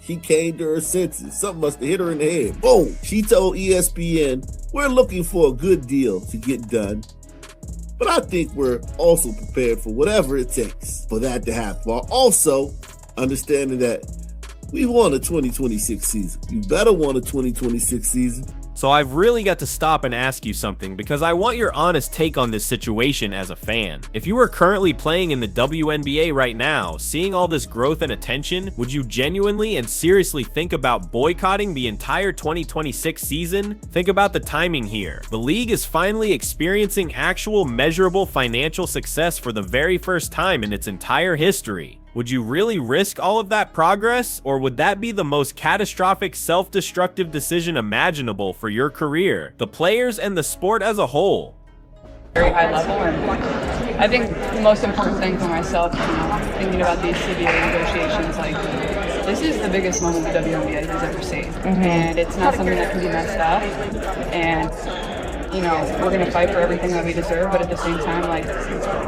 she came to her senses. Something must have hit her in the head. Boom! She told ESPN, we're looking for a good deal to get done, but I think we're also prepared for whatever it takes for that to happen, while also understanding that we want a 2026 season. You better want a 2026 season. So I've really got to stop and ask you something, because I want your honest take on this situation as a fan. If you were currently playing in the WNBA right now, seeing all this growth and attention, would you genuinely and seriously think about boycotting the entire 2026 season? Think about the timing here. The league is finally experiencing actual measurable financial success for the very first time in its entire history. Would you really risk all of that progress, or would that be the most catastrophic self-destructive decision imaginable for your career, the players, and the sport as a whole? Very high level, and I think the most important thing for myself, thinking about these CBA negotiations, like, this is the biggest moment the WNBA has ever seen, and it's not something that can be messed up, and we're going to fight for everything that we deserve, but at the same time, like,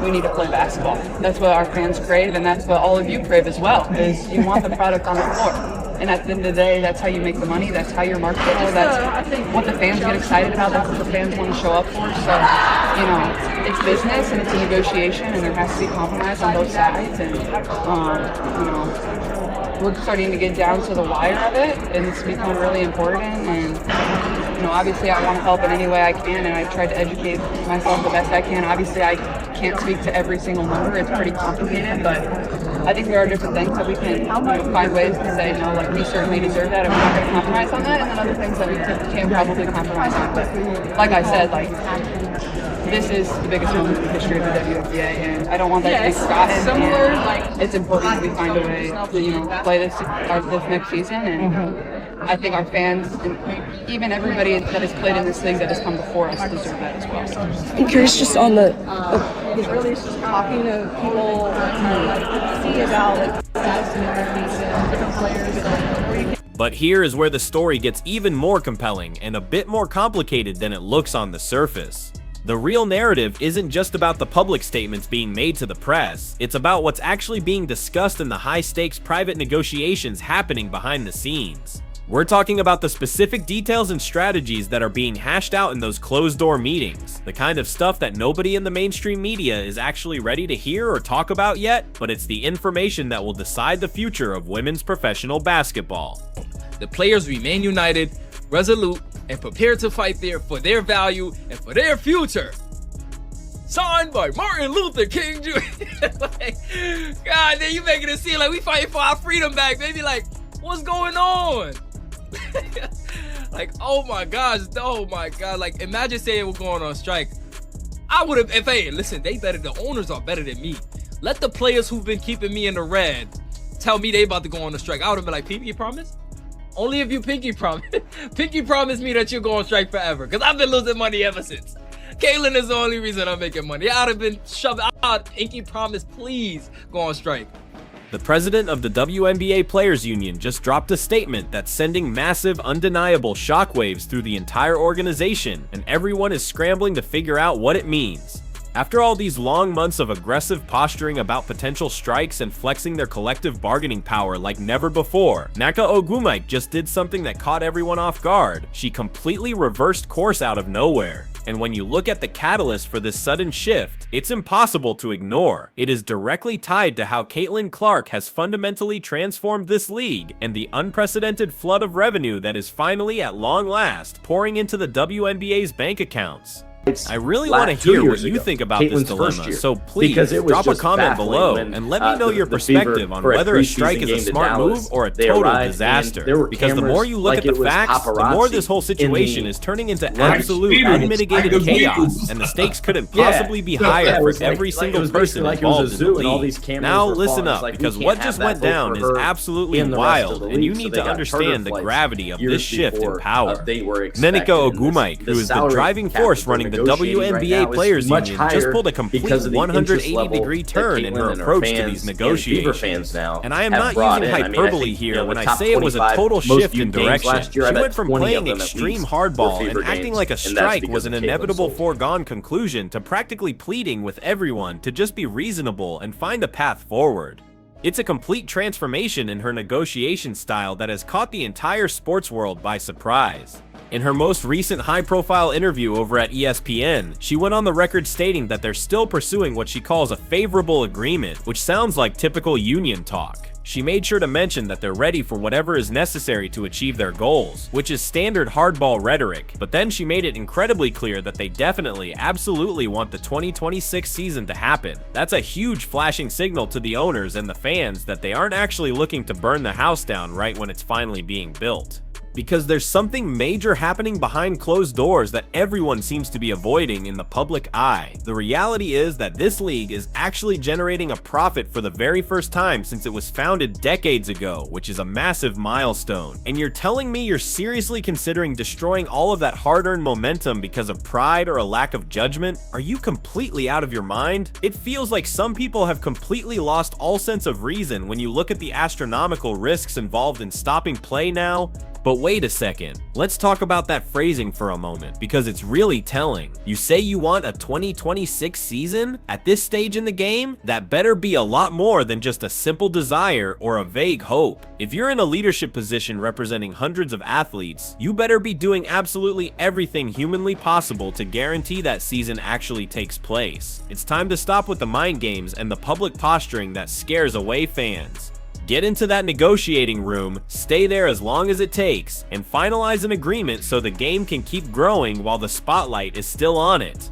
we need to play basketball. That's what our fans crave, and that's what all of you crave as well, is you want the product on the floor. And at the end of the day, that's how you make the money, that's how you're marketable, that's what the fans get excited about, that's what the fans want to show up for. So, it's business and it's a negotiation, and there has to be compromise on both sides, and, we're starting to get down to the wire of it, and it's become really important, and obviously I want to help in any way I can, and I've tried to educate myself the best I can. Obviously I can't speak to every single number, it's pretty complicated, but I think there are different things that we can find ways to say, no, like, we certainly deserve that and we're not going to compromise on that, and then other things that we can probably compromise on. But like I said, like, this is the biggest moment in the history of the WNBA, and I don't want that to be forgotten. Similar, like, it's important that we find a way to play this next season, and I think our fans and even everybody that has played in this league that has come before us deserve that as well. I'm curious just on the really just talking to people, see about status and different players. But here is where the story gets even more compelling and a bit more complicated than it looks on the surface. The real narrative isn't just about the public statements being made to the press, it's about what's actually being discussed in the high-stakes private negotiations happening behind the scenes. We're talking about the specific details and strategies that are being hashed out in those closed-door meetings, the kind of stuff that nobody in the mainstream media is actually ready to hear or talk about yet, but it's the information that will decide the future of women's professional basketball. The players remain united, resolute, and prepared to fight for their value and for their future. Signed by Martin Luther King Jr. Like, God, then you making it seem like we fighting for our freedom back, baby. Like, what's going on? Like, oh my God, like, imagine saying we're going on strike. I would have, hey, listen, the owners are better than me. Let the players who've been keeping me in the red tell me they about to go on a strike. I would have been like, Pinky promise? Only if you pinky promise. Pinky promise me that you'll go on strike forever, because I've been losing money ever since. Caitlyn is the only reason I'm making money. I'd have been shoved out. Pinky promise, please go on strike. The president of the WNBA Players Union just dropped a statement that's sending massive, undeniable shockwaves through the entire organization, and everyone is scrambling to figure out what it means. After all these long months of aggressive posturing about potential strikes and flexing their collective bargaining power like never before, Nneka Ogwumike just did something that caught everyone off guard. She completely reversed course out of nowhere. And when you look at the catalyst for this sudden shift, it's impossible to ignore. It is directly tied to how Caitlin Clark has fundamentally transformed this league and the unprecedented flood of revenue that is finally, at long last, pouring into the WNBA's bank accounts. I really want to hear what you think about this dilemma, so please drop a comment below and let me know your perspective on whether a strike is a smart move or a total disaster. Because the more you look at the facts, the more this whole situation is turning into absolute unmitigated chaos, and the stakes couldn't possibly be higher for every single person involved in the league. Now listen up, because what just went down is absolutely wild, and you need to understand the gravity of this shift in power. Nneka Ogwumike, who is the driving force running the WNBA Players Union, just pulled a complete 180-degree turn in her approach to these negotiations. And I am not using hyperbole here when I say it was a total shift in direction. She went from playing extreme hardball and acting like a strike was an inevitable foregone conclusion to practically pleading with everyone to just be reasonable and find a path forward. It's a complete transformation in her negotiation style that has caught the entire sports world by surprise. In her most recent high-profile interview over at ESPN, she went on the record stating that they're still pursuing what she calls a favorable agreement, which sounds like typical union talk. She made sure to mention that they're ready for whatever is necessary to achieve their goals, which is standard hardball rhetoric, but then she made it incredibly clear that they definitely, absolutely want the 2026 season to happen. That's a huge flashing signal to the owners and the fans that they aren't actually looking to burn the house down right when it's finally being built. Because there's something major happening behind closed doors that everyone seems to be avoiding in the public eye. The reality is that this league is actually generating a profit for the very first time since it was founded decades ago, which is a massive milestone. And you're telling me you're seriously considering destroying all of that hard-earned momentum because of pride or a lack of judgment? Are you completely out of your mind? It feels like some people have completely lost all sense of reason when you look at the astronomical risks involved in stopping play now. But wait a second, let's talk about that phrasing for a moment, because it's really telling. You say you want a 2026 season? At this stage in the game, that better be a lot more than just a simple desire or a vague hope. If you're in a leadership position representing hundreds of athletes, you better be doing absolutely everything humanly possible to guarantee that season actually takes place. It's time to stop with the mind games and the public posturing that scares away fans. Get into that negotiating room, stay there as long as it takes, and finalize an agreement so the game can keep growing while the spotlight is still on it.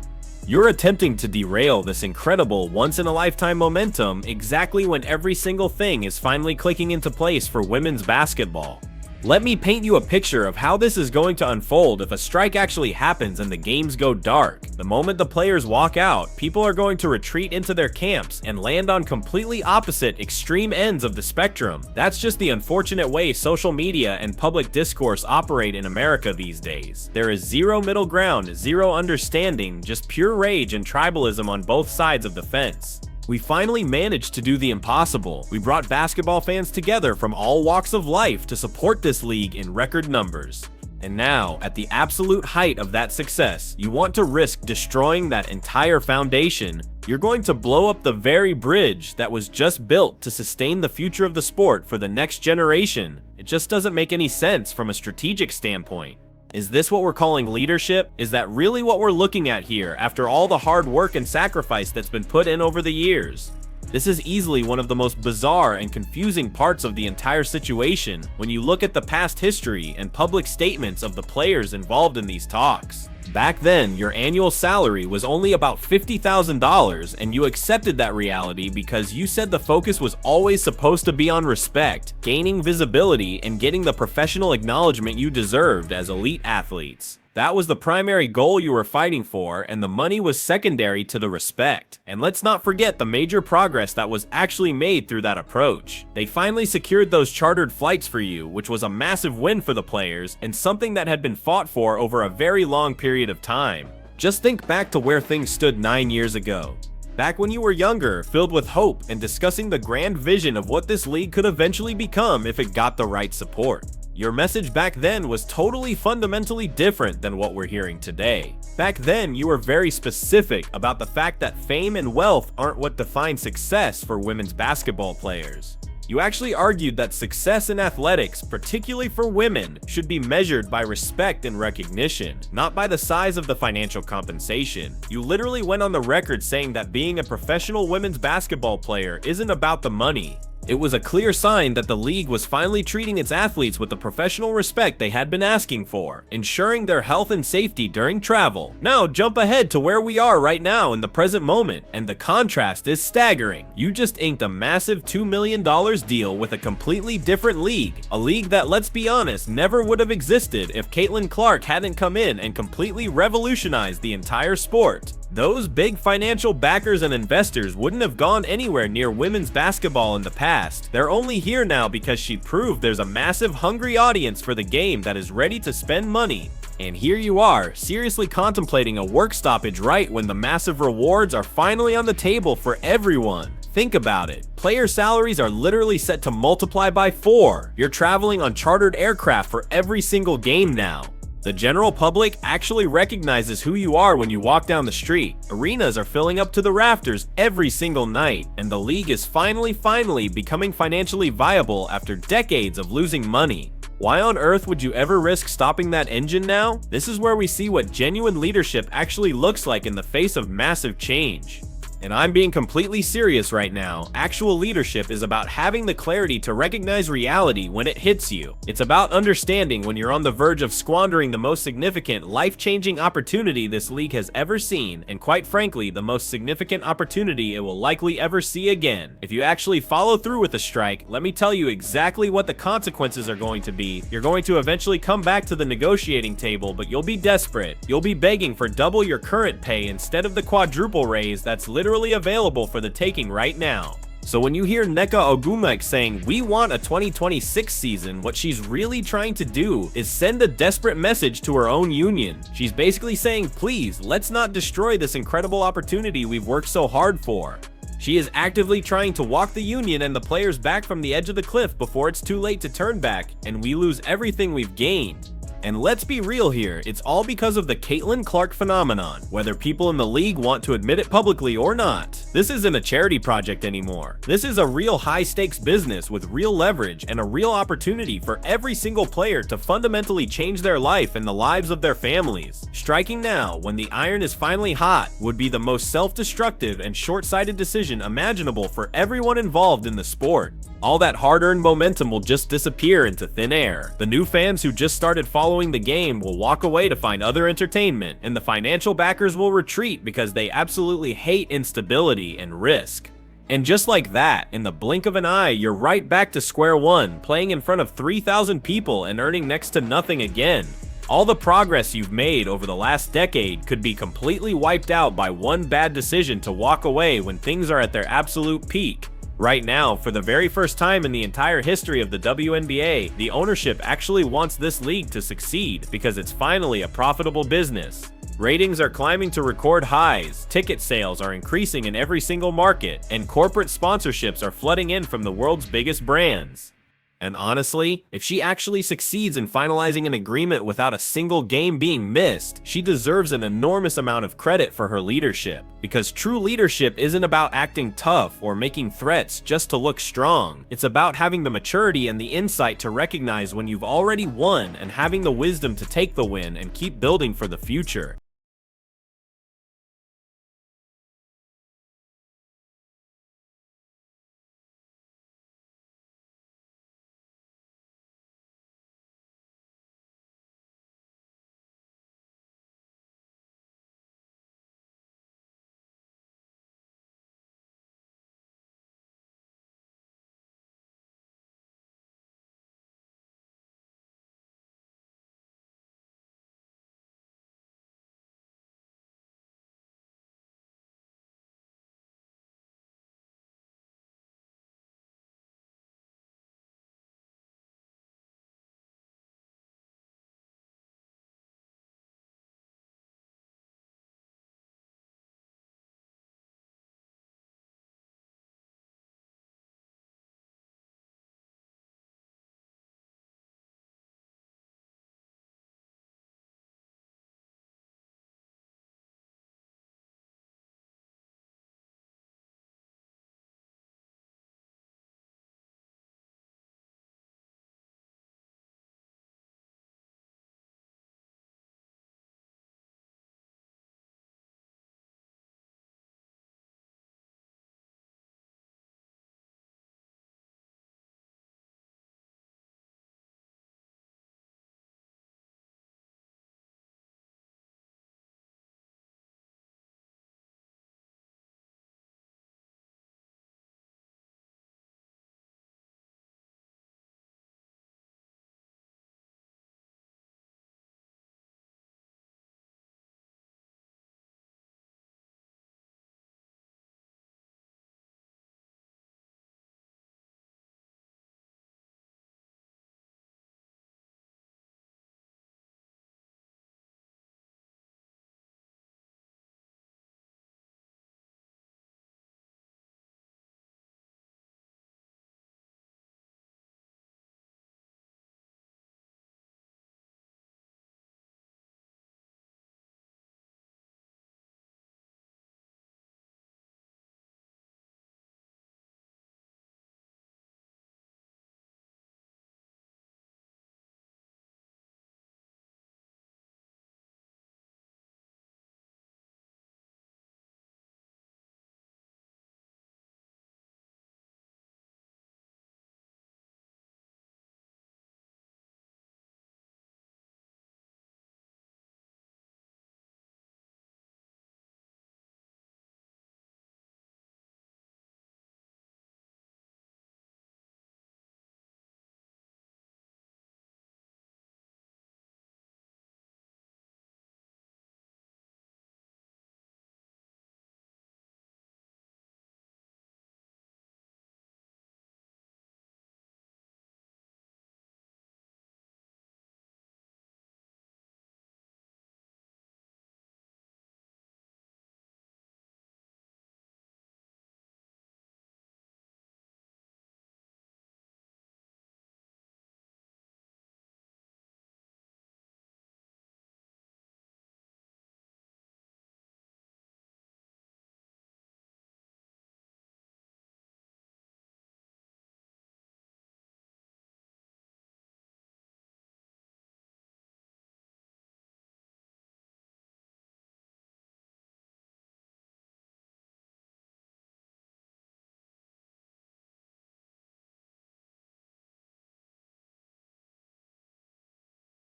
You're attempting to derail this incredible once-in-a-lifetime momentum exactly when every single thing is finally clicking into place for women's basketball. Let me paint you a picture of how this is going to unfold if a strike actually happens and the games go dark. The moment the players walk out, people are going to retreat into their camps and land on completely opposite extreme ends of the spectrum. That's just the unfortunate way social media and public discourse operate in America these days. There is zero middle ground, zero understanding, just pure rage and tribalism on both sides of the fence. We finally managed to do the impossible. We brought basketball fans together from all walks of life to support this league in record numbers. And now, at the absolute height of that success, you want to risk destroying that entire foundation. You're going to blow up the very bridge that was just built to sustain the future of the sport for the next generation. It just doesn't make any sense from a strategic standpoint. Is this what we're calling leadership? Is that really what we're looking at here after all the hard work and sacrifice that's been put in over the years? This is easily one of the most bizarre and confusing parts of the entire situation when you look at the past history and public statements of the players involved in these talks. Back then, your annual salary was only about $50,000, and you accepted that reality because you said the focus was always supposed to be on respect, gaining visibility, and getting the professional acknowledgement you deserved as elite athletes. That was the primary goal you were fighting for, and the money was secondary to the respect. And let's not forget the major progress that was actually made through that approach. They finally secured those chartered flights for you, which was a massive win for the players, and something that had been fought for over a very long period of time. Just think back to where things stood 9 years ago. Back when you were younger, filled with hope, and discussing the grand vision of what this league could eventually become if it got the right support. Your message back then was totally fundamentally different than what we're hearing today. Back then, you were very specific about the fact that fame and wealth aren't what define success for women's basketball players. You actually argued that success in athletics, particularly for women, should be measured by respect and recognition, not by the size of the financial compensation. You literally went on the record saying that being a professional women's basketball player isn't about the money. It was a clear sign that the league was finally treating its athletes with the professional respect they had been asking for, ensuring their health and safety during travel. Now jump ahead to where we are right now in the present moment, and the contrast is staggering. You just inked a massive $2 million deal with a completely different league, a league that, let's be honest, never would have existed if Caitlin Clark hadn't come in and completely revolutionized the entire sport. Those big financial backers and investors wouldn't have gone anywhere near women's basketball in the past. They're only here now because she proved there's a massive hungry audience for the game that is ready to spend money. And here you are, seriously contemplating a work stoppage right when the massive rewards are finally on the table for everyone. Think about it. Player salaries are literally set to multiply by 4. You're traveling on chartered aircraft for every single game now. The general public actually recognizes who you are when you walk down the street. Arenas are filling up to the rafters every single night, and the league is finally becoming financially viable after decades of losing money. Why on earth would you ever risk stopping that engine now? This is where we see what genuine leadership actually looks like in the face of massive change. And I'm being completely serious right now. Actual leadership is about having the clarity to recognize reality when it hits you. It's about understanding when you're on the verge of squandering the most significant, life-changing opportunity this league has ever seen, and quite frankly, the most significant opportunity it will likely ever see again. If you actually follow through with the strike, let me tell you exactly what the consequences are going to be. You're going to eventually come back to the negotiating table, but you'll be desperate. You'll be begging for double your current pay instead of the quadruple raise that's literally available for the taking right now. So when you hear Nneka Ogwumike saying, "We want a 2026 season," what she's really trying to do is send a desperate message to her own union. She's basically saying, please, let's not destroy this incredible opportunity we've worked so hard for. She is actively trying to walk the union and the players back from the edge of the cliff before it's too late to turn back, and we lose everything we've gained. And let's be real here, it's all because of the Caitlin Clark phenomenon, whether people in the league want to admit it publicly or not. This isn't a charity project anymore. This is a real high-stakes business with real leverage and a real opportunity for every single player to fundamentally change their life and the lives of their families. Striking now, when the iron is finally hot, would be the most self-destructive and short-sighted decision imaginable for everyone involved in the sport. All that hard-earned momentum will just disappear into thin air. The new fans who just started following the game will walk away to find other entertainment, and the financial backers will retreat because they absolutely hate instability and risk. And just like that, in the blink of an eye, you're right back to square one, playing in front of 3,000 people and earning next to nothing again. All the progress you've made over the last decade could be completely wiped out by one bad decision to walk away when things are at their absolute peak. Right now, for the very first time in the entire history of the WNBA, the ownership actually wants this league to succeed because it's finally a profitable business. Ratings are climbing to record highs, ticket sales are increasing in every single market, and corporate sponsorships are flooding in from the world's biggest brands. And honestly, if she actually succeeds in finalizing an agreement without a single game being missed, she deserves an enormous amount of credit for her leadership. Because true leadership isn't about acting tough or making threats just to look strong. It's about having the maturity and the insight to recognize when you've already won and having the wisdom to take the win and keep building for the future.